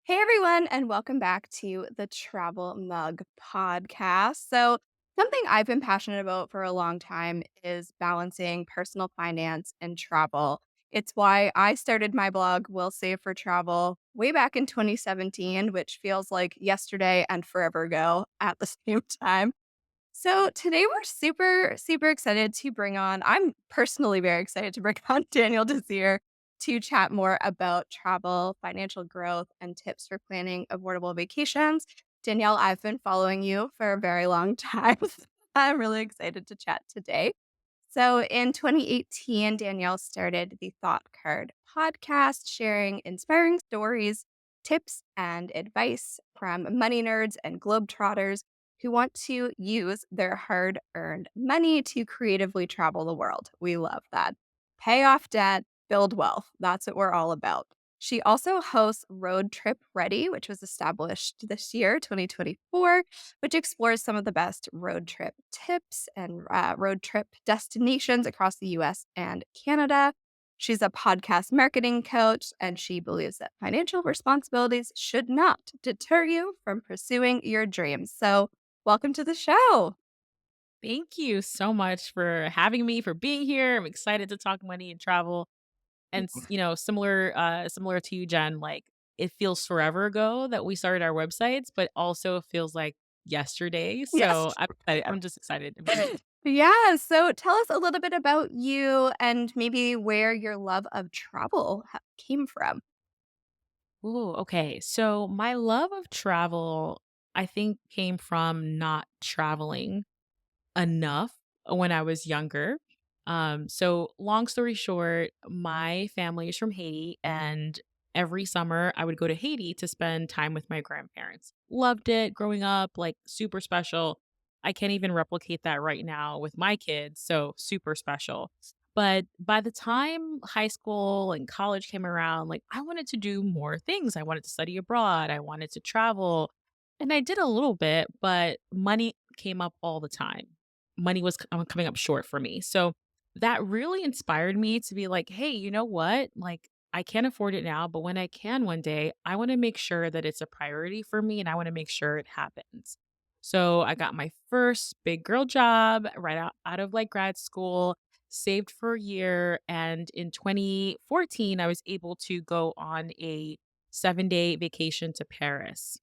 Hey everyone, and welcome back to the Travel Mug podcast. Something I've been passionate about for a long time is balancing personal finance and travel. It's why I started my blog, Will Save for Travel, way back in 2017, which feels like yesterday and forever ago at the same time. So today we're super excited to bring on, I'm personally very excited to bring on Danielle Desir to chat more about travel, financial growth, and tips for planning affordable vacations. Danielle, I've been following you for a very long time. I'm really excited to chat today. So in 2018, Danielle started the Thought Card podcast, sharing inspiring stories, tips, and advice from money nerds and globetrotters who want to use their hard earned money to creatively travel the world. We love that. Pay off debt, build wealth. That's what we're all about. She also hosts Road Trip Ready, which was established this year, 2024, which explores some of the best road trip tips and road trip destinations across the US and Canada. She's a podcast marketing coach, and she believes that financial responsibilities should not deter you from pursuing your dreams. So, welcome to the show. Thank you so much for having me, for being here. I'm excited to talk money and travel. And similar to you, Jen, like it feels forever ago that we started our websites, but also feels like yesterday. Yes. So I'm just excited to be here. Yeah. So, tell us a little bit about you and maybe where your love of travel came from. Ooh, okay. So my love of travel, I think, came from not traveling enough when I was younger. So long story short, my family is from Haiti, and every summer I would go to Haiti to spend time with my grandparents. Loved it growing up, like super special. I can't even replicate that right now with my kids, so super special. But by the time high school and college came around, like I wanted to do more things. I wanted to study abroad, I wanted to travel, and I did a little bit, but money came up all the time. Money was coming up short for me. So that really inspired me to be like, "Hey, you know what? Like I can't afford it now, but when I can one day, I want to make sure that it's a priority for me and I want to make sure it happens." So I got my first big girl job right out of like grad school, saved for a year, and in 2014 I was able to go on a 7-day vacation to Paris.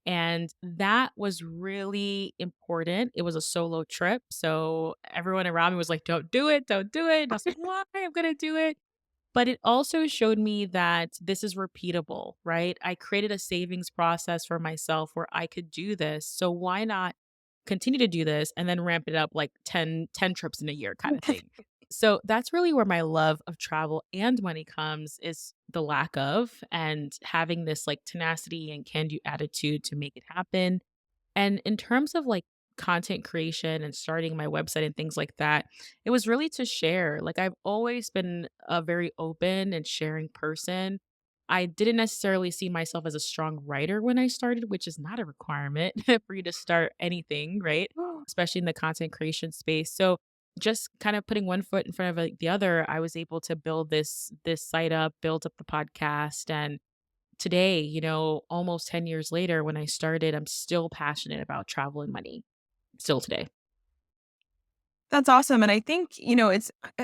And that was really important. It was a solo trip. So everyone around me was like, don't do it, don't do it. And I was like, why? I'm going to do it. But it also showed me that this is repeatable, right? I created a savings process for myself where I could do this. So why not continue to do this and then ramp it up like ten trips in a year kind of thing? So that's really where my love of travel and money comes, is the lack of, and having this like tenacity and can do attitude to make it happen. And in terms of like content creation and starting my website and things like that, it was really to share. Like I've always been a very open and sharing person. I didn't necessarily see myself as a strong writer when I started, which is not a requirement for you to start anything, right? Especially in the content creation space. So just kind of putting one foot in front of like the other, I was able to build this site up, build up the podcast, and today, almost 10 years later when I started, I'm still passionate about travel and money, still today. That's awesome, and I think,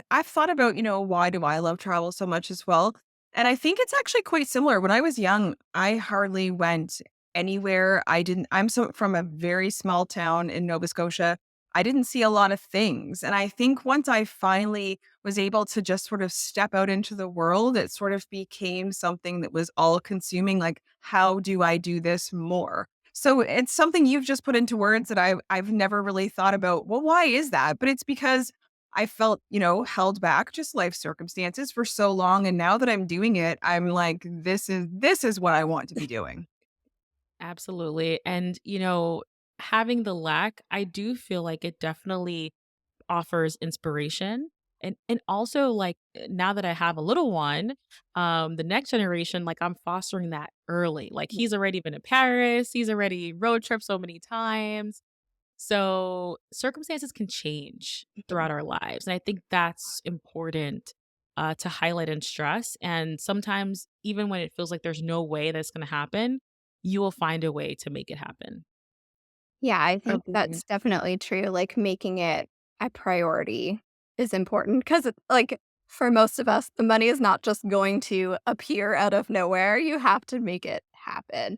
I've thought about, why do I love travel so much as well, and I think it's actually quite similar. When I was young, I hardly went anywhere. I'm from a very small town in Nova Scotia. I didn't see a lot of things, and I think once I finally was able to just sort of step out into the world, it sort of became something that was all-consuming, like, "How do I do this more?" So it's something you've just put into words that I've never really thought about. Well, why is that? But it's because I felt, held back, just life circumstances for so long. And now that I'm doing it, I'm like, this is what I want to be doing. Absolutely. And, having the lack, I do feel like it definitely offers inspiration. And also like now that I have a little one, the next generation, like I'm fostering that early. Like he's already been to Paris, he's already road trip so many times. So circumstances can change throughout our lives. And I think that's important to highlight and stress. And sometimes, even when it feels like there's no way that's going to happen, you will find a way to make it happen. Yeah, I think Agreed. that's definitely true, like, making it a priority is important 'cause like, for most of us, the money is not just going to appear out of nowhere, you have to make it happen.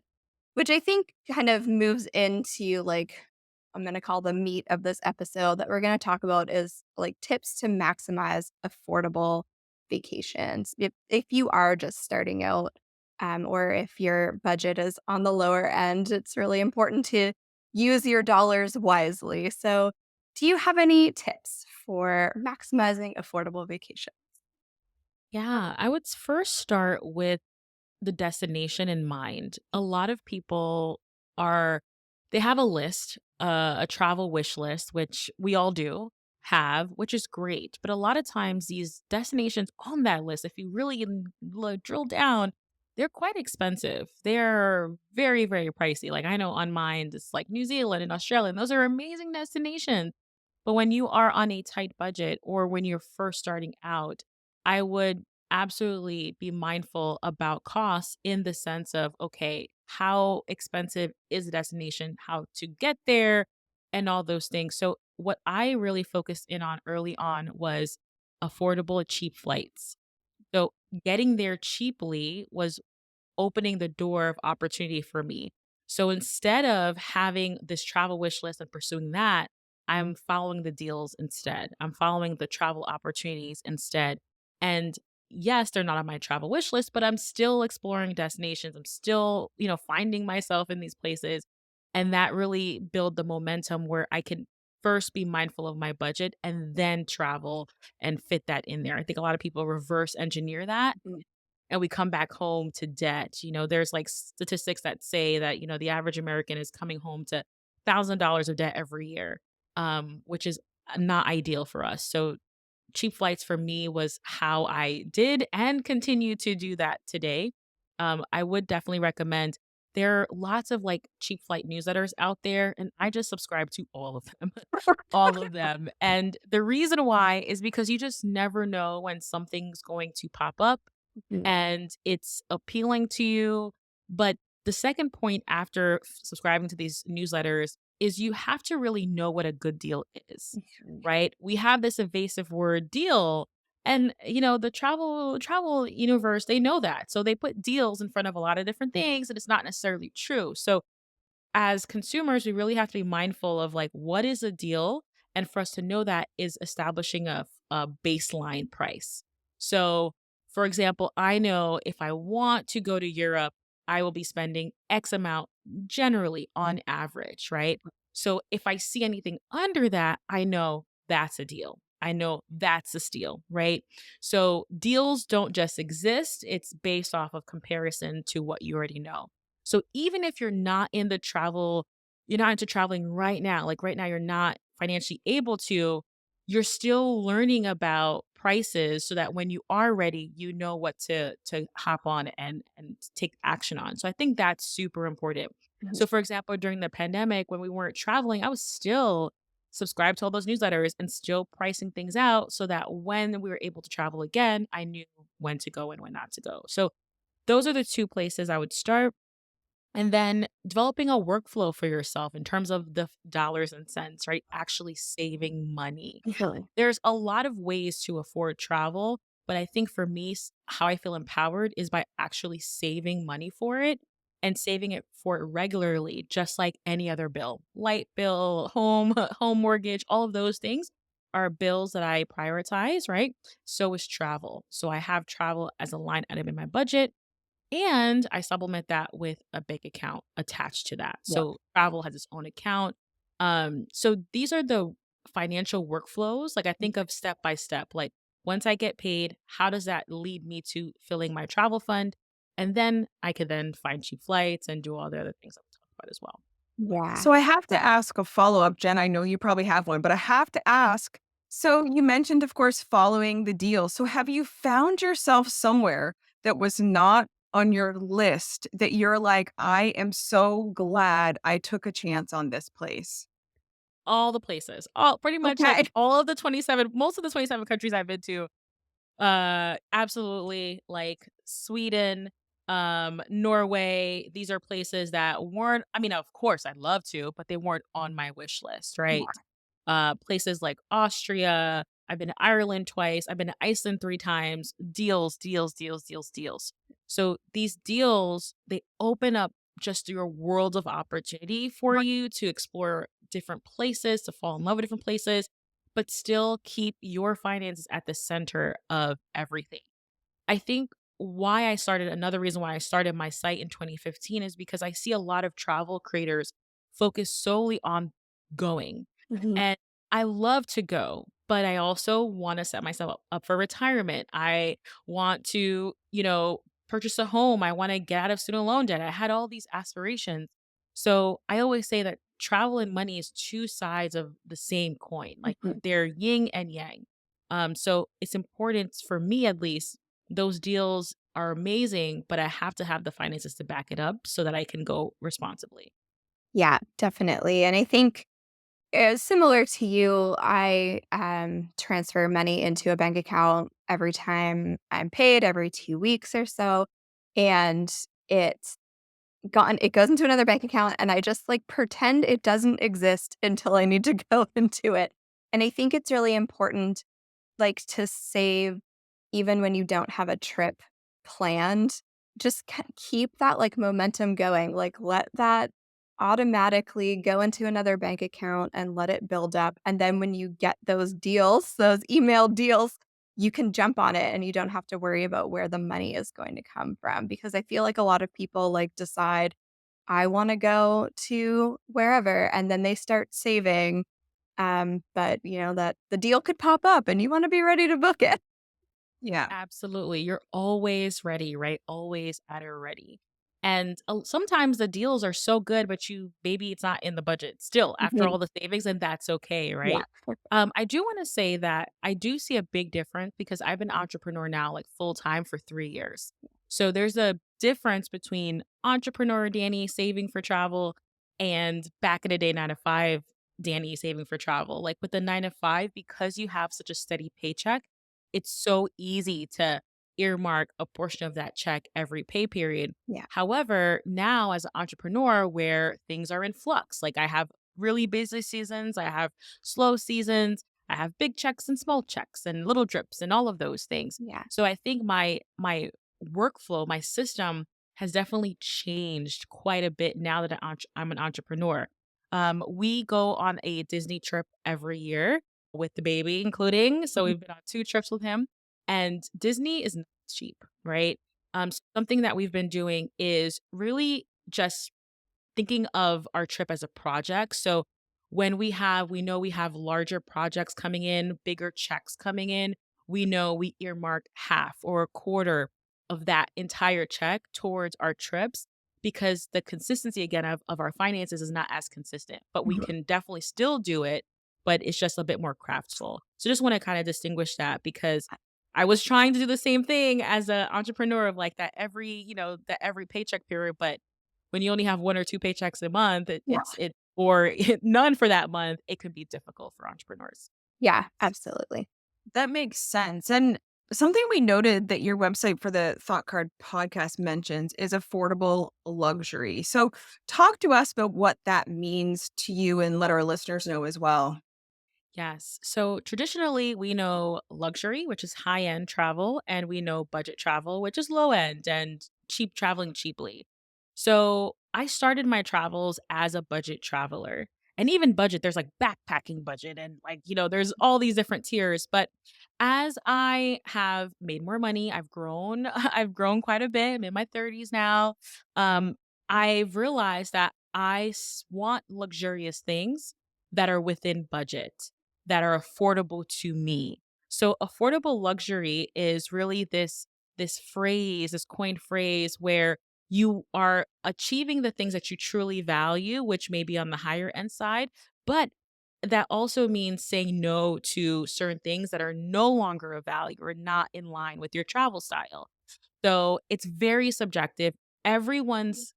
Which I think kind of moves into, like, I'm gonna call the meat of this episode that we're gonna talk about is, like, tips to maximize affordable vacations. If you are just starting out, or if your budget is on the lower end, it's really important to use your dollars wisely. So, do you have any tips for maximizing affordable vacation? Yeah, I would first start with the destination in mind. A lot of people are they have a list, a travel wish list, which we all do have, which is great. But a lot of times these destinations on that list, if you really drill down, they're quite expensive. They're very, very pricey. Like I know on mine, it's like New Zealand and Australia, and those are amazing destinations. But when you are on a tight budget or when you're first starting out, I would absolutely be mindful about costs in the sense of, okay, how expensive is the destination, how to get there, and all those things. So, what I really focused in on early on was affordable, cheap flights. So, getting there cheaply was opening the door of opportunity for me. So instead of having this travel wish list and pursuing that, I'm following the deals instead. I'm following the travel opportunities instead. And yes, they're not on my travel wish list, but I'm still exploring destinations. I'm still, finding myself in these places. And that really build the momentum where I can first be mindful of my budget and then travel and fit that in there. I think a lot of people reverse engineer that Mhm. and we come back home to debt. There's like statistics that say that, the average American is coming home to $1,000 of debt every year, which is not ideal for us. So cheap flights for me was how I did and continue to do that today. I would definitely recommend there are lots of like cheap flight newsletters out there, and I just subscribe to all of them. All of them. And the reason why is because you just never know when something's going to pop up Mhm. and it's appealing to you. But the second point after subscribing to these newsletters is you have to really know what a good deal is, right? We have this evasive word deal. And the travel universe, they know that. So they put deals in front of a lot of different things and it's not necessarily true. So as consumers, we really have to be mindful of like what is a deal, and for us to know that is establishing a baseline price. So, for example, I know if I want to go to Europe, I will be spending X amount generally on average, right? So if I see anything under that, I know that's a deal. I know that's a steal, right? So deals don't just exist, it's based off of comparison to what you already know. So even if you're not into traveling right now, like right now, you're not financially able to, you're still learning about prices so that when you are ready, you know what to hop on and take action on. So I think that's super important. Mhm. So for example, during the pandemic, when we weren't traveling, I was still subscribed to all those newsletters and still pricing things out so that when we were able to travel again, I knew when to go and when not to go. So those are the two places I would start. And then developing a workflow for yourself in terms of the dollars and cents, right? Actually saving money. Really? There's a lot of ways to afford travel, but I think for me, how I feel empowered is by actually saving money for it and saving it for it regularly, just like any other bill. Light bill, home, home mortgage, all of those things are bills that I prioritize, right? So is travel. So I have travel as a line item in my budget and I supplement that with a bank account attached to that. Yeah. So travel has its own account. So these are the financial workflows. Like I think of step by step. Like once I get paid, how does that lead me to filling my travel fund? And then I could then find cheap flights and do all the other things I've talked about as well. Yeah. So I have to ask a follow-up, Jen. I know you probably have one, but I have to ask. So you mentioned, of course, following the deal. So have you found yourself somewhere that was not on your list that you're like, I am so glad I took a chance on this place? All the places, all pretty much like Okay. all of the 27, most of the 27 countries I've been to, Absolutely, like Sweden, Norway, these are places that weren't, I mean, of course I'd love to, but they weren't on my wish list, right? Yeah. Places like Austria, I've been to Ireland twice, I've been to Iceland 3 times, deals, deals, deals, deals, deals. So these deals, they open up just your world of opportunity for Right. you to explore different places, to fall in love with different places, but still keep your finances at the center of everything. I think why I started another reason why I started my site in 2015 is because I see a lot of travel creators focus solely on going. Mhm. And I love to go, but I also want to set myself up for retirement. I want to, purchase a home. I want to get out of student loan debt. I had all these aspirations. So I always say that travel and money is two sides of the same coin. Like Mhm. they're yin and yang. So it's important for me at least, those deals are amazing, but I have to have the finances to back it up so that I can go responsibly. Yeah, definitely. And I think similar to you, I transfer money into a bank account every time I'm paid, every 2 weeks or so. And it's it goes into another bank account and I just like pretend it doesn't exist until I need to go into it. And I think it's really important like, to save even when you don't have a trip planned, just keep that, like, momentum going, like, let that automatically go into another bank account and let it build up, and then when you get those deals, those email deals, you can jump on it and you don't have to worry about where the money is going to come from, because I feel like a lot of people, like, decide, "I wanna go to wherever," and then they start saving, but, that the deal could pop up and you wanna be ready to book it. Yeah. Absolutely. You're always ready, right? Always at a ready. And sometimes the deals are so good, but maybe it's not in the budget still after Mhm. all the savings, and that's okay, Yeah. right? I do want to say that I do see a big difference because I've been entrepreneur now like full time for 3 years. So there's a difference between entrepreneur Danny saving for travel and back in the day 9 to 5 Danny saving for travel. Like with the 9 to 5, because you have such a steady paycheck, it's so easy to earmark a portion of that check every pay period. Yeah. However, now as an entrepreneur where things are in flux, like I have really busy seasons, I have slow seasons, I have big checks and small checks and little drips and all of those things. Yeah. So I think my workflow, my system has definitely changed quite a bit now that I'm an entrepreneur. We go on a Disney trip every year with the baby including. So Mhm. we've been on 2 trips with him, and Disney is not cheap, right? Something that we've been doing is really just thinking of our trip as a project. So we know we have larger projects coming in, bigger checks coming in, we know we earmark half or a quarter of that entire check towards our trips because the consistency again of our finances is not as consistent, but we Mhm. can definitely still do it, but it's just a bit more craftful. So just want to kind of distinguish that because I was trying to do the same thing as an entrepreneur of like that every paycheck period, but when you only have 1 or 2 paychecks a month, Yeah. or none for that month, it can be difficult for entrepreneurs. Yeah, absolutely. That makes sense. And something we noted that your website for the Thought Card podcast mentions is affordable luxury. So, talk to us about what that means to you and let our listeners know as well. Yes. So traditionally, we know luxury, which is high end travel, and we know budget travel, which is low end and cheap traveling cheaply. So I started my travels as a budget traveler. And even budget, there's like backpacking budget and there's all these different tiers. But as I have made more money, I've grown, I've grown quite a bit. I'm in my 30s now. Um, I've realized that want luxurious things that are within budget, that are affordable to me. So affordable luxury is really this phrase, this coined phrase where you are achieving the things that you truly value, which may be on the higher end side, but that also means saying no to certain things that are no longer of value or not in line with your travel style. So it's very subjective. Everyone's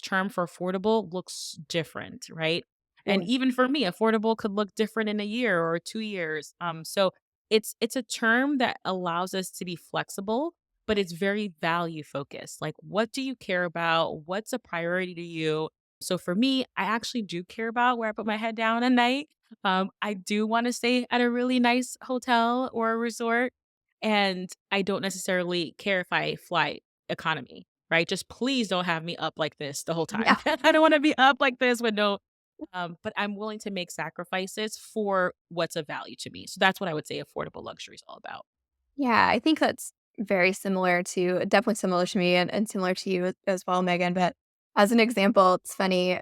term for affordable looks different, right? And Sure. even for me, affordable could look different in a year or 2 years. So it's a term that allows us to be flexible, but it's very value focused. Like, what do you care about? What's a priority to you? So for me, I actually do care about where I put my head down at night. I do want to stay at a really nice hotel or a resort, and I don't necessarily care if I fly economy, right? Just please don't have me up like this the whole time. Yeah. I don't want to be up like this with no but I'm willing to make sacrifices for what's of value to me. So that's what I would say affordable luxury is all about. Yeah, I think that's very similar to definitely similar to me and similar to you as well, Megan. But as an example, it's funny.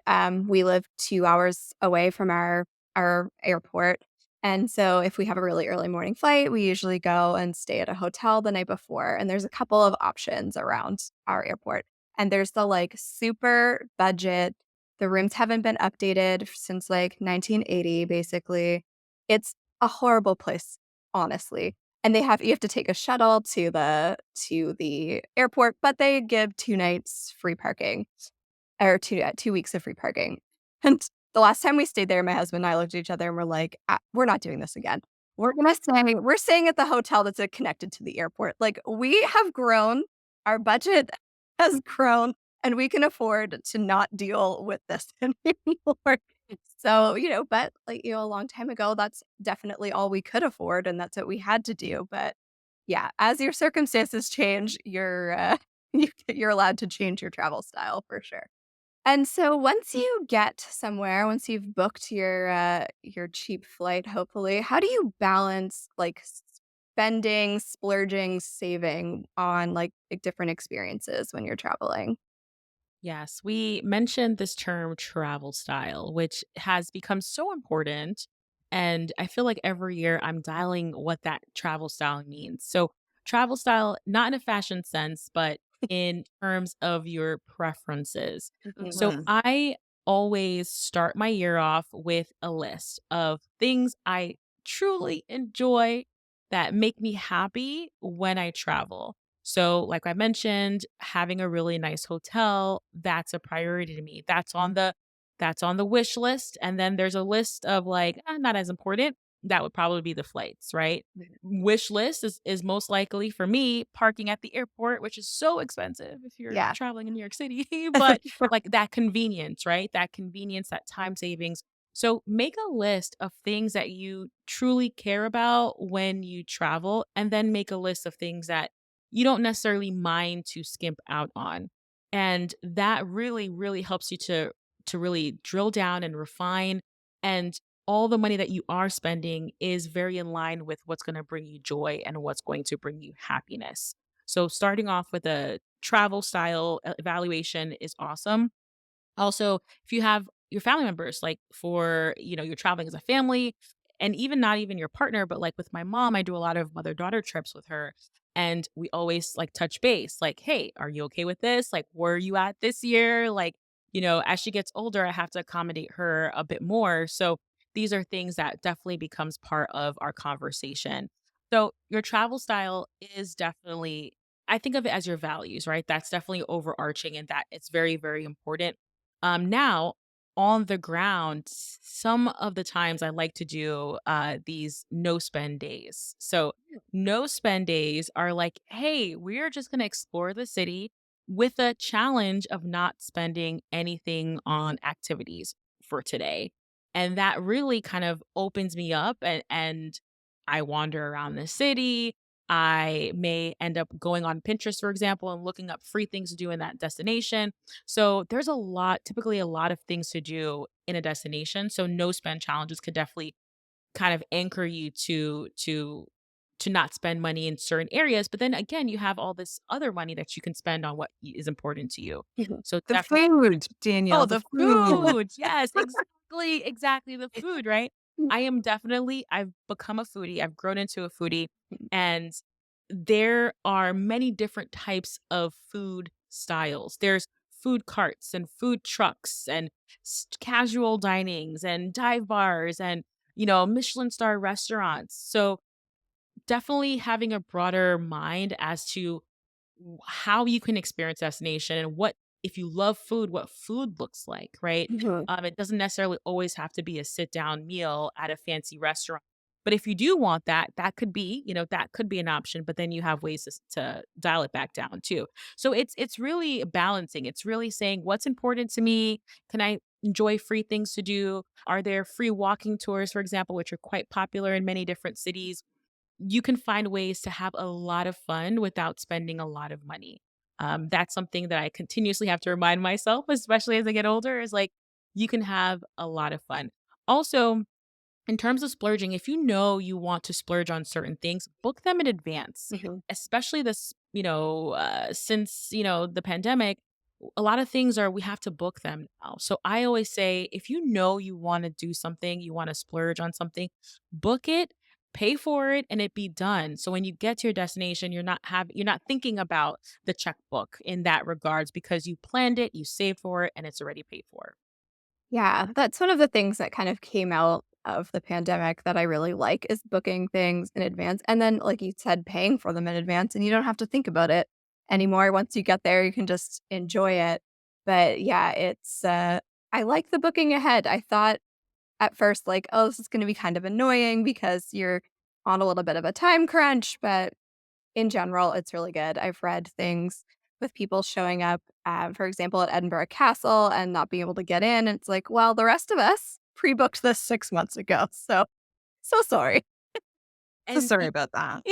We live 2 hours away from our airport. And so if we have a really early morning flight, we usually go and stay at a hotel the night before. And there's a couple of options around our airport. And there's the like super budget. The rooms haven't been updated since like 1980, basically. It's a horrible place, honestly, and you have to take a shuttle to the airport, but they give 2 nights free parking or 2 weeks of free parking. And the last time we stayed there, my husband and I looked at each other and we're like, we're not doing this again. We're staying at the hotel that's, connected to the airport." Like, we have grown, our budget has grown, and we can afford to not deal with this anymore. So, but, like, a long time ago, that's definitely all we could afford, and that's what we had to do, but, yeah, as your circumstances change, you're allowed to change your travel style for sure. And so once you get somewhere, once you've booked your cheap flight, hopefully, how do you balance like spending, splurging, saving on like different experiences when you're traveling? Yes, we mentioned this term travel style, which has become so important. And I feel like every year I'm dialing what that travel style means. So, travel style, not in a fashion sense, but in terms of your preferences. So, Mhm. I always start my year off with a list of things I truly enjoy that make me happy when I travel. So, like I mentioned, having a really nice hotel, that's a priority to me. That's on the wish list. And then there's a list of like, not as important. That would probably be the flights, right? Wish list is most likely for me parking at the airport, which is so expensive if you're Yeah. traveling in New York City, but like that convenience, right? That convenience, that time savings. So make a list of things that you truly care about when you travel, and then make a list of things that you don't necessarily mind to skimp out on. And that really, really helps you to really drill down and refine. And all the money that you are spending is very in line with what's going to bring you joy and what's going to bring you happiness. So starting off with a travel style evaluation is awesome. Also, if you have your family members, like for, you're traveling as a family, and even not even your partner, but like with my mom, I do a lot of mother-daughter trips with her. And we always like touch base, like, hey, are you okay with this? Like, where are you at this year? Like, as she gets older, I have to accommodate her a bit more. So these are things that definitely becomes part of our conversation. So your travel style is definitely, I think of it as your values, right? That's definitely overarching and that it's very, very important. Now on the ground, some of the times I like to do these no spend days. So, no spend days are like, hey, we're just going to explore the city with a challenge of not spending anything on activities for today. And that really kind of opens me up, and I wander around the city. I may end up going on Pinterest, for example, and looking up free things to do in that destination. So there's typically a lot of things to do in a destination. So no spend challenges could definitely kind of anchor you to not spend money in certain areas. But then again, you have all this other money that you can spend on what is important to you. Mhm. So The definitely. food, Oh, Danielle, the the food. food. Yes, exactly, exactly, the food, right? I've become a foodie, I've grown into a foodie, and there are many different types of food styles. There's food carts and food trucks and casual dinings and dive bars and, Michelin star restaurants. So, definitely having a broader mind as to how you can experience destination and what if you love food, what food looks like, right? Mhm. It doesn't necessarily always have to be a sit down meal at a fancy restaurant, But if you do want that, that could be, that could be an option, but then you have ways to dial it back down too. So it's really balancing. It's really saying what's important to me. Can I enjoy free things to do? Are there free walking tours, for example, which are quite popular in many different cities? You can find ways to have a lot of fun without spending a lot of money. That's something that I continuously have to remind myself, especially as I get older, is like you can have a lot of fun. Also, in terms of splurging, if you know you want to splurge on certain things, book them in advance. Mhm. Especially this, since the pandemic, a lot of things are we have to book them now. So I always say, if you know you want to do something, you want to splurge on something, book it, pay for it, and it be done. So when you get to your destination, you're not thinking about the checkbook in that regards because you planned it, you saved for it, and it's already paid for. Yeah, that's one of the things that kind of came out of the pandemic that I really like is booking things in advance and then, like you said, paying for them in advance, and you don't have to think about it anymore. Once you get there, you can just enjoy it. But yeah, I like the booking ahead. I thought at first like, "Oh, this is gonna be kind of annoying because you're on a little bit of a time crunch," but in general, it's really good. I've read things with people showing up, for example, at Edinburgh Castle and not being able to get in. And it's like, well, the rest of us pre-booked this 6 months ago. So sorry. So And sorry about that.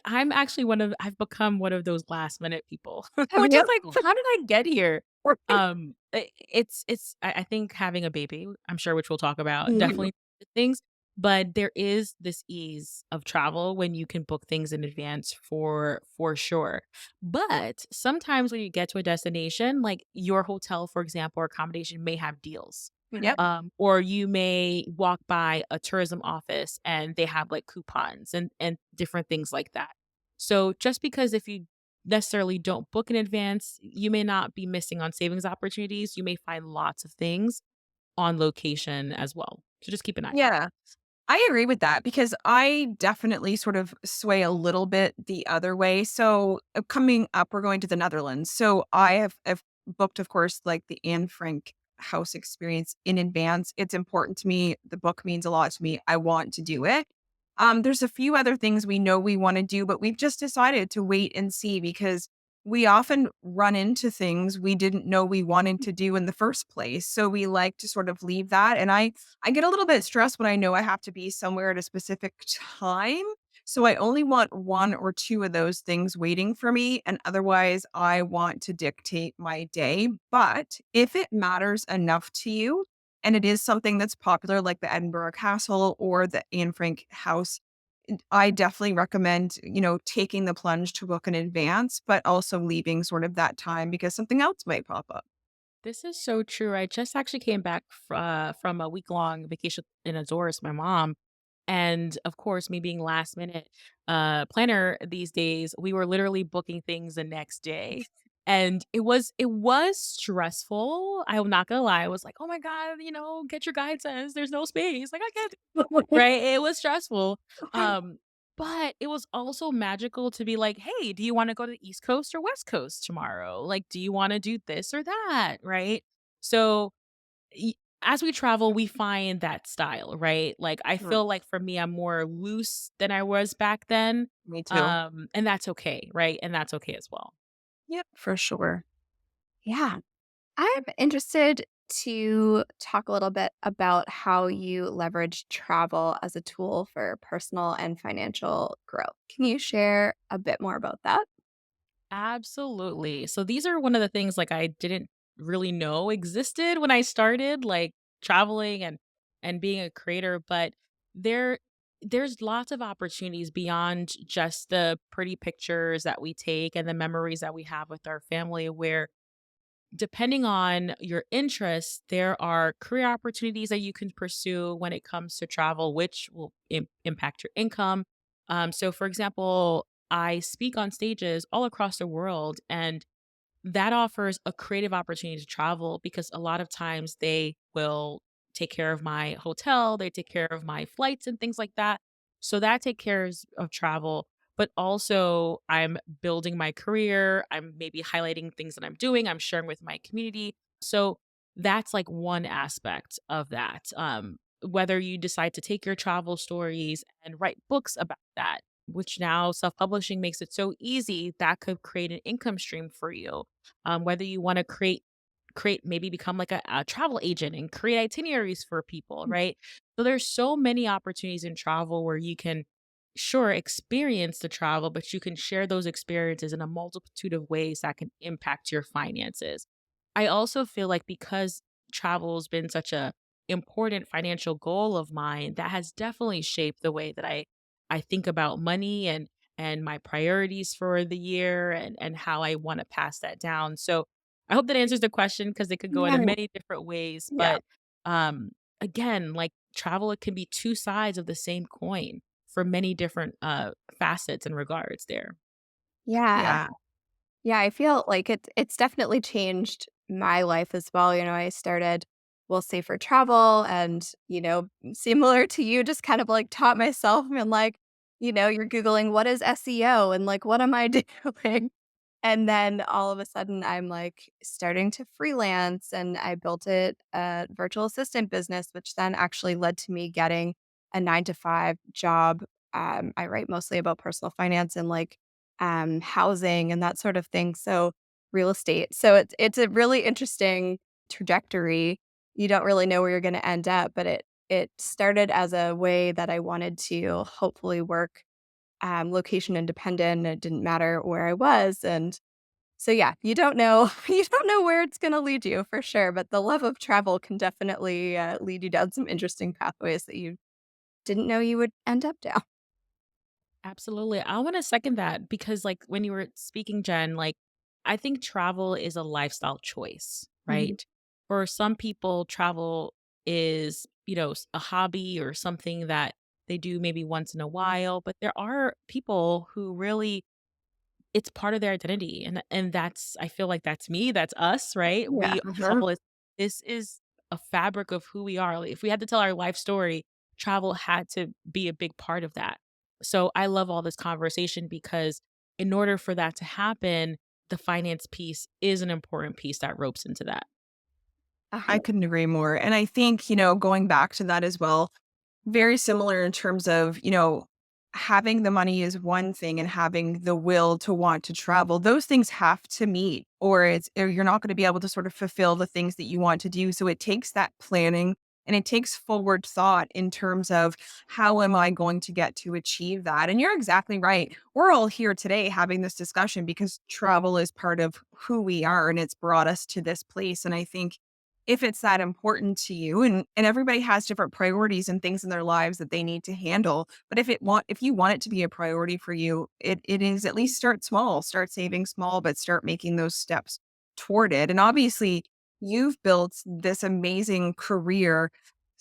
I'm actually I've become one of those last minute people, Have which is you? like, how did I get here? I think having a baby, I'm sure, which we'll talk about, Mhm. definitely things, but there is this ease of travel when you can book things in advance for sure. But sometimes when you get to a destination, like your hotel, for example, or accommodation may have deals. Yep. Or you may walk by a tourism office and they have like coupons and different things like that. So just because if you necessarily don't book in advance, you may not be missing on savings opportunities. You may find lots of things on location as well. So just keep an eye out. Yeah. I agree with that because I definitely sort of sway a little bit the other way. So coming up, we're going to the Netherlands. So have booked, of course, like the Anne Frank house experience in advance. It's important to me. The book means a lot to me. I want to do it. There's a few other things we know we want to do, but we've just decided to wait and see because we often run into things we didn't know we wanted to do in the first place. So we like to sort of leave that. And I get a little bit stressed when I know I have to be somewhere at a specific time. So I only want one or two of those things waiting for me. And otherwise, I want to dictate my day. But if it matters enough to you, and it is something that's popular, like the Edinburgh Castle or the Anne Frank House, I definitely recommend, taking the plunge to book in advance, but also leaving sort of that time because something else might pop up. This is so true. I just actually came back from a week long vacation in Azores with my mom. And of course, me being last minute planner these days, we were literally booking things the next day. And it was stressful. I'm not gonna lie. I was like, oh my God, get your guide says there's no space. Like I can't. Right? It was stressful. Um, but it was also magical to be like, "Hey, do you wanna go to the East Coast or West Coast tomorrow? Like, do you wanna do this or that?" Right? So, y as we travel, we find that style, right? Like, I Mm, feel like for me, I'm more loose than I was back then, me too. and that's okay, right? And that's okay as well. Yep, for sure. Yeah. I'm interested to talk a little bit about how you leverage travel as a tool for personal and financial growth. Can you share a bit more about that? Absolutely. So these are one of the things like I didn't really know existed when I started like traveling and being a creator, but there there's lots of opportunities beyond just the pretty pictures that we take and the memories that we have with our family where depending on your interests, there are career opportunities that you can pursue when it comes to travel, which will impact your income. So, for example, I speak on stages all across the world, and that offers a creative opportunity to travel because a lot of times they will take care of my hotel, they take care of my flights and things like that. So that take cares of travel, but also I'm building my career, I'm maybe highlighting things that I'm doing, I'm sharing with my community. So that's like one aspect of that. whether you decide to take your travel stories and write books about that, which now self-publishing makes it so easy, that could create an income stream for you. Whether you want to create maybe become like a travel agent and create itineraries for people, right? So there's so many opportunities in travel where you can sure experience the travel, but you can share those experiences in a multitude of ways that can impact your finances. I also feel like because travel has been such a important financial goal of mine, that has definitely shaped the way that I think about money and my priorities for the year and how I want to pass that down. So I hope that answers the question because it could go into Yeah. many different ways. Yeah. But again, like travel, it can be two sides of the same coin for many different facets and regards there. Yeah. Yeah. Yeah, I feel like it's definitely changed my life as well. I started, we'll say for travel and, similar to you, just kind of like taught myself and like, you're Googling what is SEO and like what am I doing? And then all of a sudden, I'm, like, starting to freelance, and I built a virtual assistant business, which then actually led to me getting a 9 to 5 job. I write mostly about personal finance and, like, housing and that sort of thing, so real estate. So it's a really interesting trajectory. You don't really know where you're gonna end up, but it started as a way that I wanted to hopefully work, location independent. It didn't matter where I was, and so, yeah, you don't know you don't know where it's gonna lead you for sure, but the love of travel can definitely, lead you down some interesting pathways that you didn't know you would end up down. Absolutely. I want to second that because, like, when you were speaking, Jen, like, I think travel is a lifestyle choice, Mhm. right? For some people, travel is, a hobby or something that they do maybe once in a while. But there are people who really it's part of their identity, and that's I feel like that's me, that's us, right? Yeah, We uh-huh. travel is this is a fabric of who we are. Like, if we had to tell our life story, travel had to be a big part of that. So I love all this conversation because in order for that to happen, the finance piece is an important piece that ropes into that. I 100. couldn't agree more. And I think, going back to that as well, very similar in terms of, having the money is one thing and having the will to want to travel. Those things have to meet or you're not going to be able to sort of fulfill the things that you want to do. So it takes that planning and it takes forward thought in terms of how am I going to get to achieve that? And you're exactly right. We're all here today having this discussion because travel is part of who we are and it's brought us to this place. And I think if it's that important to you and everybody has different priorities and things in their lives that they need to handle, but if you want it to be a priority for you, it is at least start small, start saving small, but start making those steps toward it. And obviously, you've built this amazing career.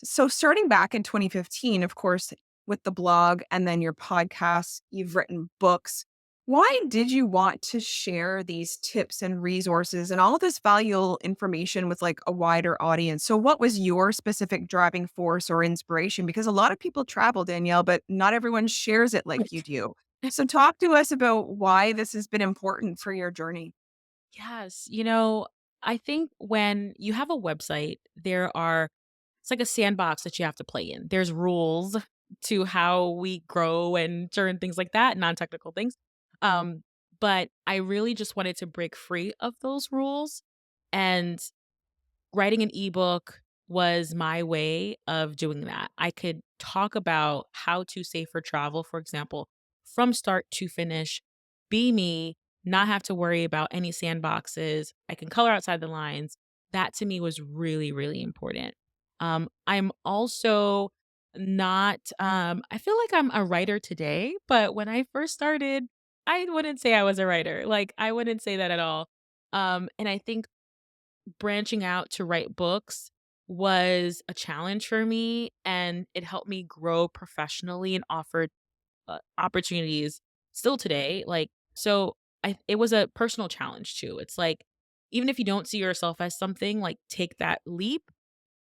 So starting back in 2015, of course, with the blog and then your podcast, you've written books. Why did you want to share these tips and resources and all this valuable information with like a wider audience? So, what was your specific driving force or inspiration? Because a lot of people travel, Danielle, but not everyone shares it like you Right. do. So, talk to us about why this has been important for your journey. Yes. I think when you have a website, it's like a sandbox that you have to play in. There's rules to how we grow and certain things like that, non-technical things. Um, but I really just wanted to break free of those rules. And writing an ebook was my way of doing that. I could talk about how to save for travel, for example, from start to finish, be me, not have to worry about any sandboxes. I can color outside the lines. That to me was really, really important. I'm also not, I feel like I'm a writer today, but when I first started, I wouldn't say I was a writer. Like, I wouldn't say that at all. And I think branching out to write books was a challenge for me, and it helped me grow professionally and offered opportunities still today. Like, so it was a personal challenge too. It's like, even if you don't see yourself as something, like, take that leap,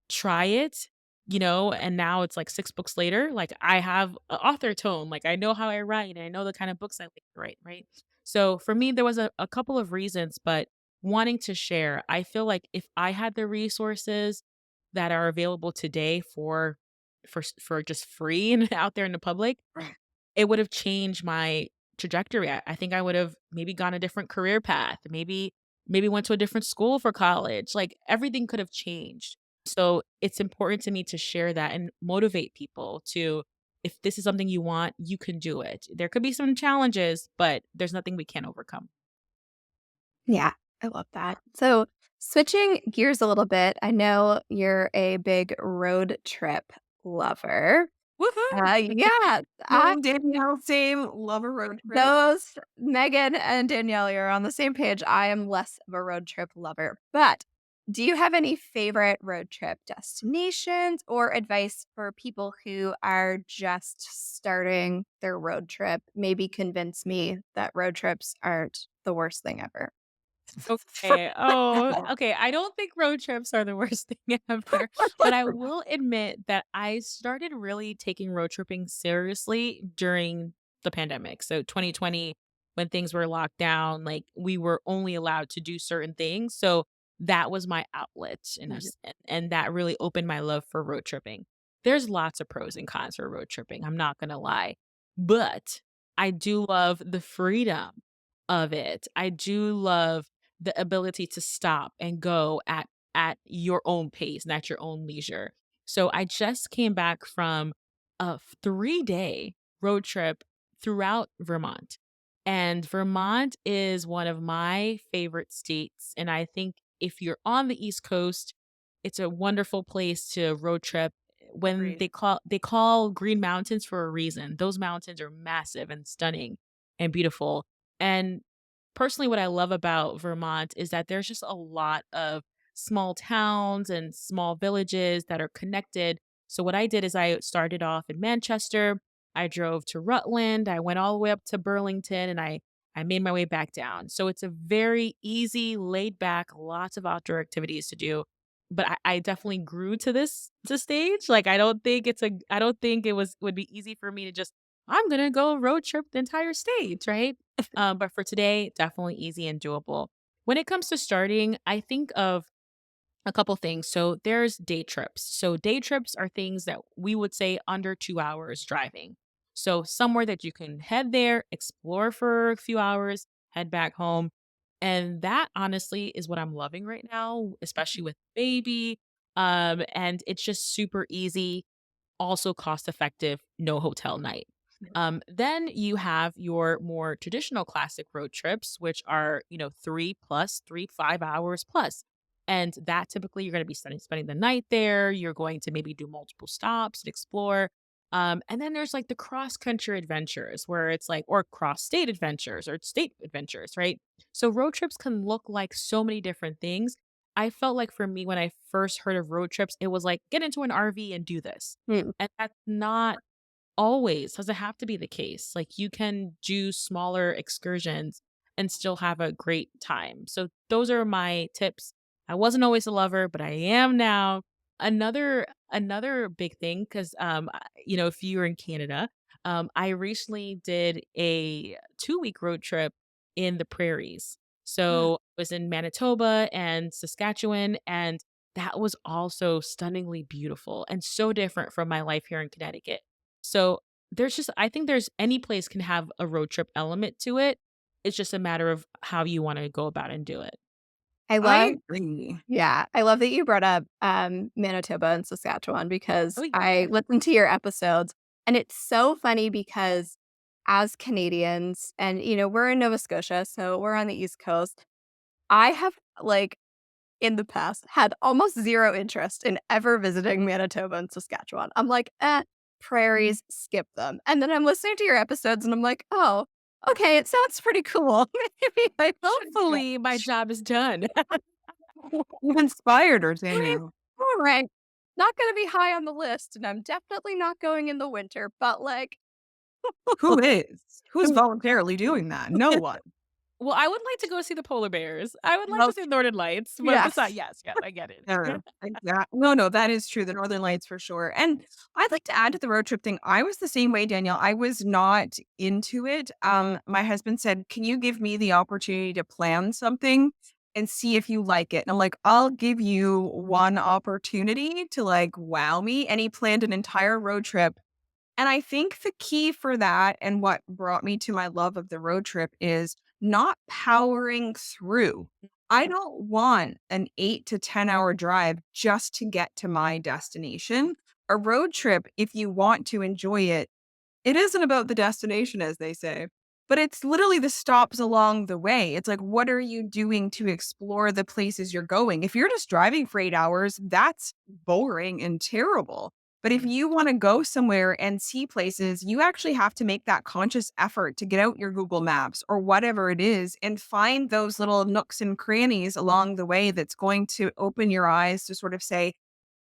try it, and now it's like 6 books later, like, I have a author tone, like, I know how I write, and I know the kind of books I like to write, right? So, for me, there was a couple of reasons, but wanting to share, I feel like if I had the resources that are available today for for just free and out there in the public, Right. it would have changed my trajectory. I think I would have maybe gone a different career path, maybe went to a different school for college. Like everything could have changed. So it's important to me to share that and motivate people to, if this is something you want, you can do it. There could be some challenges, but there's nothing we can't overcome. Yeah, I love that. So, switching gears a little bit, I know you're a big road trip lover. Woohoo! Yeah, I Same Danielle, same love a road trip. those Megan and Danielle, you're on the same page. I am less of a road trip lover, but do you have any favorite road trip destinations or advice for people who are just starting their road trip? Maybe convince me that road trips aren't the worst thing ever. Okay. Oh, okay. I don't think road trips are the worst thing ever, but I will admit that I started really taking road tripping seriously during the pandemic. So 2020, when things were locked down, like we were only allowed to do certain things. So that was my outlet, and that really opened my love for road tripping. There's lots of pros and cons for road tripping. I'm not gonna lie, but I do love the freedom of it. I do love the ability to stop and go at your own pace and at your own leisure. So I just came back from a 3-day road trip throughout Vermont. And Vermont is one of my favorite states. And I think if you're on the East Coast, it's a wonderful place to road trip. When Agreed. they call Green Mountains for a reason. Those mountains are massive and stunning and beautiful. And personally, what I love about Vermont is that there's just a lot of small towns and small villages that are connected. So what I did is I started off in Manchester. I drove to Rutland. I went all the way up to Burlington, and I made my way back down. So it's a very easy, laid back, lots of outdoor activities to do. But I definitely grew to this stage. Like I don't think it would be easy for me to just, I'm gonna go road trip the entire state, right? But for today, definitely easy and doable. When it comes to starting, I think of a couple things. So there's day trips. So day trips are things that we would say under 2 hours driving. So somewhere that you can head there, explore for a few hours, head back home. And that honestly is what I'm loving right now, especially with baby. And it's just super easy, also cost effective, no hotel night. Then you have your more traditional classic road trips, which are, 5 hours plus. And that typically you're going to be spending the night there. You're going to maybe do multiple stops and explore. And then there's like the cross country adventures where it's like, or cross state adventures or state adventures, right? So road trips can look like so many different things. I felt like for me, when I first heard of road trips, it was like, get into an RV and do this. Hmm. And that's not always doesn't have to be the case. Like you can do smaller excursions and still have a great time. So those are my tips. I wasn't always a lover, but I am now. Another big thing, because if you're in Canada, I recently did a 2-week road trip in the prairies. Mm. So I was in Manitoba and Saskatchewan, and that was also stunningly beautiful and so different from my life here in Connecticut. So I think there's any place can have a road trip element to it. It's just a matter of how you want to go about and do it. I love I agree. Yeah, I love that you brought up, Manitoba and Saskatchewan Oh, because I yeah. listened to your episodes, and it's so funny because as Canadians and, we're in Nova Scotia, so we're on the East Coast. I have, like, in the past, had almost 0 interest in ever visiting Manitoba and Saskatchewan. I'm like, Mhm. prairies, skip them." And then I'm listening to your episodes, and I'm like, "Oh, okay, it sounds pretty cool. Maybe I should go." Hopefully my job is done. You've inspired her, Right. Danielle. All right. Not gonna be high on the list, and I'm definitely not going in the winter, but, like, Who is? Who's voluntarily doing that? No one. Well, I would like to go see the polar bears. I would like to see Okay. the northern lights, but besides, yes. yes, yes, I get it. Yeah, no, no, that is true, the Northern Lights for sure, and I'd like to add to the road trip thing, I was the same way, Danielle, I was not into it, my husband said, "Can you give me the opportunity to plan something?" and see if you like it. And I'm like, I'll give you one opportunity to like wow me. And he planned an entire road trip. And I think the key for that and what brought me to my love of the road trip is not powering through. I don't want an 8 to 10 hour drive just to get to my destination. A road trip, if you want to enjoy it, it isn't about the destination, as they say, but it's literally the stops along the way. It's like, what are you doing to explore the places you're going? If you're just driving for 8 hours, that's boring and terrible. But if you want to go somewhere and see places, you actually have to make that conscious effort to get out your Google Maps or whatever it is and find those little nooks and crannies along the way that's going to open your eyes to sort of say,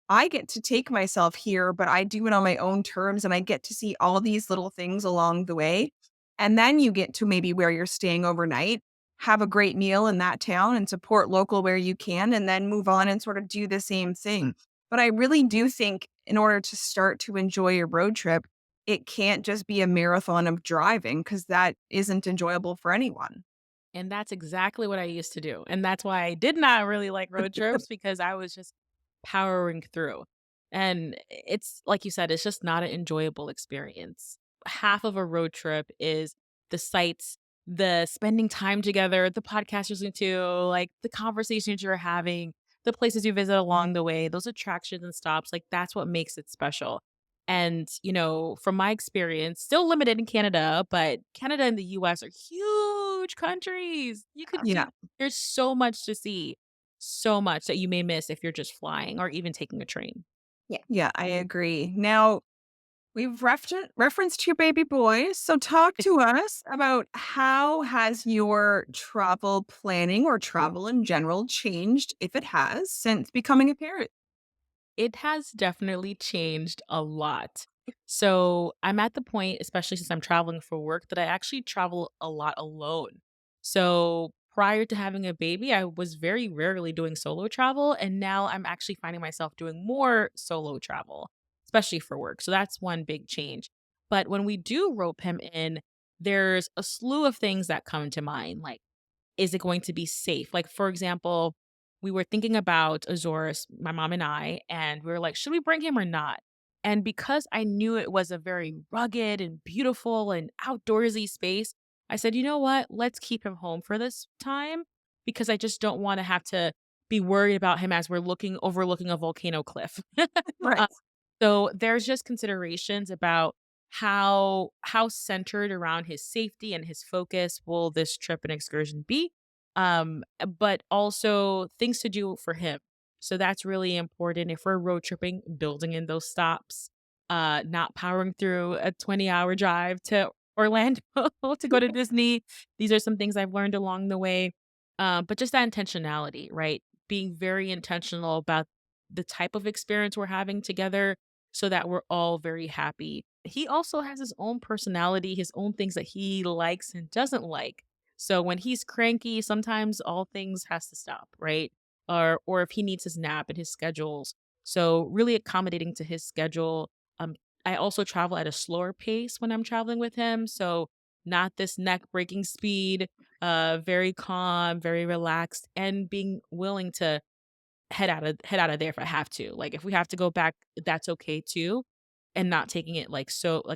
I get to take myself here, but I do it on my own terms and I get to see all these little things along the way. And then you get to maybe where you're staying overnight, have a great meal in that town and support local where you can, and then move on and sort of do the same thing. But I really do think in order to start to enjoy a road trip, it can't just be a marathon of driving because that isn't enjoyable for anyone. And that's exactly what I used to do, and that's why I did not really like road trips because I was just powering through. And it's like you said, it's just not an enjoyable experience. Half of a road trip is the sights, the spending time together, the podcast you're listening to, like the conversations you're having, the places you visit along the way, those attractions and stops, like that's what makes it special. And, from my experience, still limited in Canada, but Canada and the US are huge countries. Yeah. There's so much to see, so much that you may miss if you're just flying or even taking a train. Yeah. Yeah, I agree. Now, we've referenced your baby boy. So talk to us about how has your travel planning or travel in general changed, if it has, since becoming a parent? It has definitely changed a lot. So I'm at the point, especially since I'm traveling for work, that I actually travel a lot alone. So prior to having a baby, I was very rarely doing solo travel. And now I'm actually finding myself doing more solo travel, especially for work. So that's one big change. But when we do rope him in, there's a slew of things that come to mind, like is it going to be safe? Like, for example, we were thinking about Azores, my mom and I, and we were like, should we bring him or not? And because I knew it was a very rugged and beautiful and outdoorsy space, I said, you know what? Let's keep him home for this time because I just don't want to have to be worried about him as we're overlooking a volcano cliff. Right. So there's just considerations about how centered around his safety and his focus will this trip and excursion be, but also things to do for him. So that's really important if we're road tripping, building in those stops, not powering through a 20-hour drive to Orlando to go to Disney. These are some things I've learned along the way. But just that intentionality, right? Being very intentional about the type of experience we're having together so that we're all very happy. He also has his own personality, his own things that he likes and doesn't like. So when he's cranky, sometimes all things has to stop, right? Or if he needs his nap and his schedules. So really accommodating to his schedule. Um I also travel at a slower pace when I'm traveling with him, so not this neck breaking speed, very calm, very relaxed and being willing to head out of there if I have to. Like, if we have to go back, that's okay too, and not taking it like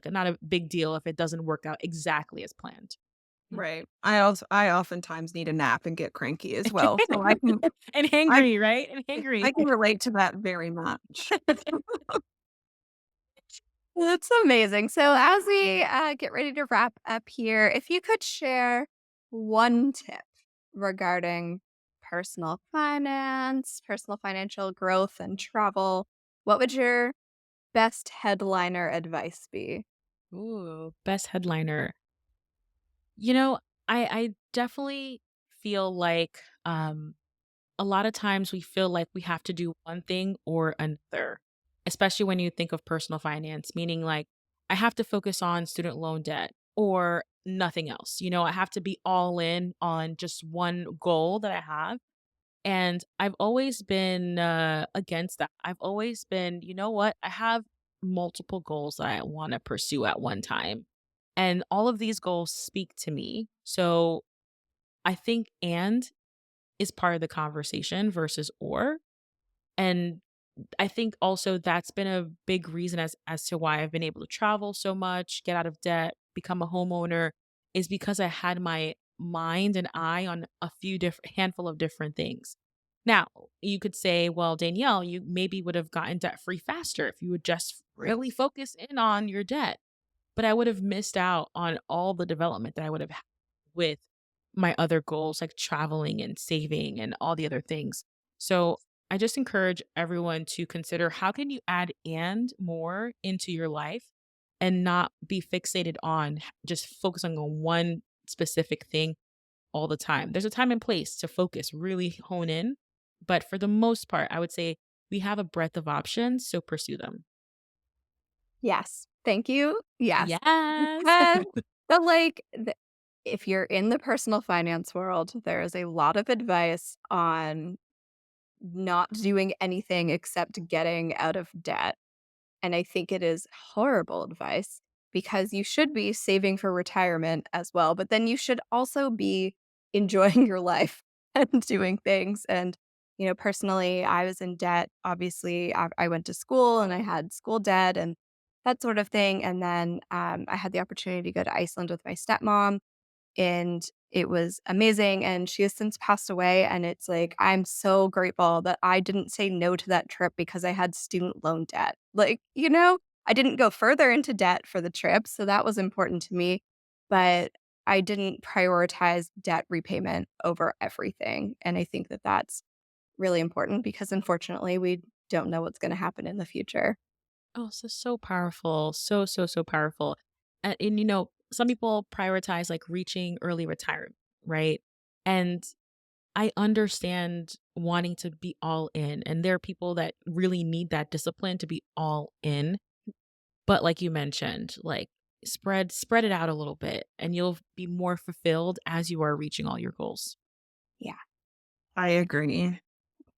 not a big deal if it doesn't work out exactly as planned. Mm. Right. I oftentimes need a nap and get cranky as well. So And I hangry, right? And hangry. I can relate to that very much. That's amazing. So, as we get ready to wrap up here, if you could share one tip regarding personal finance, personal financial growth, and travel, what would your best headliner advice be? Ooh, best headliner. You know, I definitely feel like, a lot of times we feel like we have to do one thing or another, especially when you think of personal finance, meaning like I have to focus on student loan debt or nothing else. I have to be all in on just one goal that I have. And I've always been against that. I've always been, you know what? I have multiple goals that I want to pursue at one time. And all of these goals speak to me. So I think is part of the conversation versus or. And I think also that's been a big reason as to why I've been able to travel so much, get out of debt, become a homeowner, is because I had my mind and eye on a few different handful of different things. Now, you could say, well, Danielle, you maybe would have gotten debt free faster if you would just really focus in on your debt. But I would have missed out on all the development that I would have had with my other goals, like traveling and saving and all the other things. So I just encourage everyone to consider how can you add and more into your life and not be fixated on just focusing on one specific thing all the time. There's a time and place to focus, really hone in. But for the most part, I would say we have a breadth of options, so pursue them. Yes. Thank you. Yes. Yes. Because if you're in the personal finance world, there is a lot of advice on not doing anything except getting out of debt. And I think it is horrible advice because you should be saving for retirement as well, but then you should also be enjoying your life and doing things. And, personally, I was in debt. Obviously, I went to school and I had school debt and that sort of thing. And then I had the opportunity to go to Iceland with my stepmom and it was amazing, and she has since passed away, and it's like, I'm so grateful that I didn't say no to that trip because I had student loan debt. I didn't go further into debt for the trip, so that was important to me, but I didn't prioritize debt repayment over everything, and I think that that's really important because unfortunately, we don't know what's gonna happen in the future. Oh, so powerful. So powerful. And some people prioritize like reaching early retirement, right? And I understand wanting to be all in. And there are people that really need that discipline to be all in. But like you mentioned, like spread it out a little bit and you'll be more fulfilled as you are reaching all your goals. Yeah. I agree.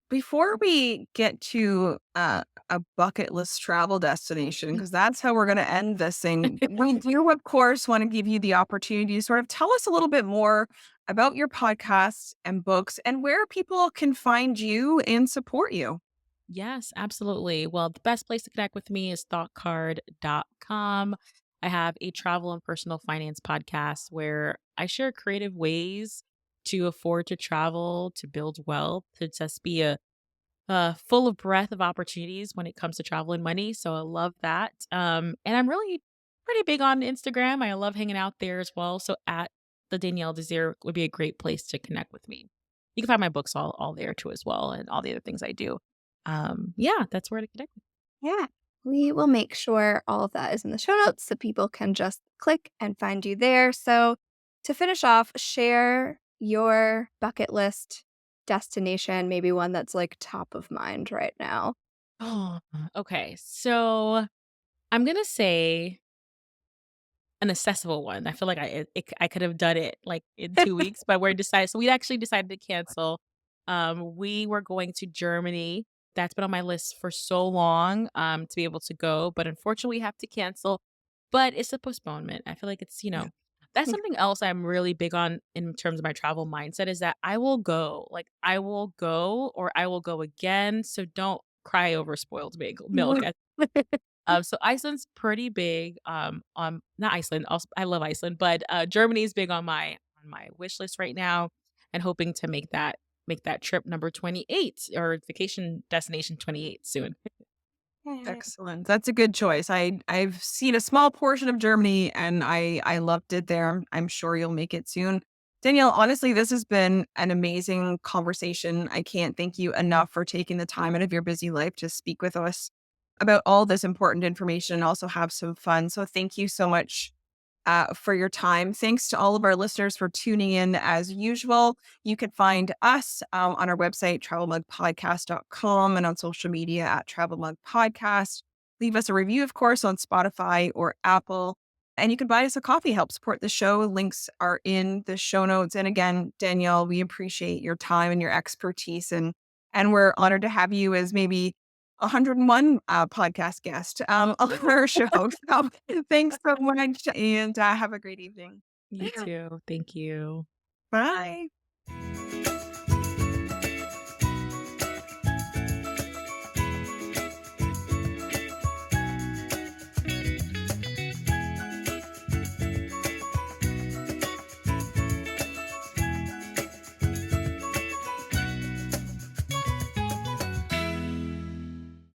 Before we get to a bucket list travel destination, because that's how we're going to end this thing, we do, of course, want to give you the opportunity to sort of tell us a little bit more about your podcasts and books and where people can find you and support you. Yes, absolutely. Well, the best place to connect with me is thoughtcard.com. I have a travel and personal finance podcast where I share creative ways to afford to travel, to build wealth, to just be full of breath of opportunities when it comes to travel and money. So I love that. And I'm really pretty big on Instagram. I love hanging out there as well. So at the Danielle Desir would be a great place to connect with me. You can find my books all there too as well, and all the other things I do. Yeah, that's where to connect. Yeah. We will make sure all of that is in the show notes so people can just click and find you there. So, to finish off, share your bucket list destination, maybe one that's like top of mind right now. Oh, okay. So I'm gonna say an accessible one. I feel like I could have done it, like, in 2 weeks, but we actually decided to cancel. We were going to Germany. That's been on my list for so long, to be able to go, but unfortunately, we have to cancel, but it's a postponement. I feel like that's something else I'm really big on in terms of my travel mindset is that I will go. Like, I will go or I will go again, so don't cry over spoiled milk. So Iceland's pretty big, on not Iceland, also I love Iceland, but, Germany is big on my wish list right now and hoping to make that trip number 28 or vacation destination 28 soon. Excellent. That's a good choice. I've seen a small portion of Germany and I loved it there. I'm sure you'll make it soon. Danielle, honestly, this has been an amazing conversation. I can't thank you enough for taking the time out of your busy life to speak with us about all this important information and also have some fun. So thank you so much for your time. Thanks to all of our listeners for tuning in as usual. You can find us on our website, travelmugpodcast.com, and on social media at Travel Mug Podcast. Leave us a review, of course, on Spotify or Apple. And you can buy us a coffee, help support the show. Links are in the show notes. And again, Danielle, we appreciate your time and your expertise. And we're honored to have you as maybe 101 podcast guest on our show. So thanks so much and have a great evening. You too. Thank you. Bye.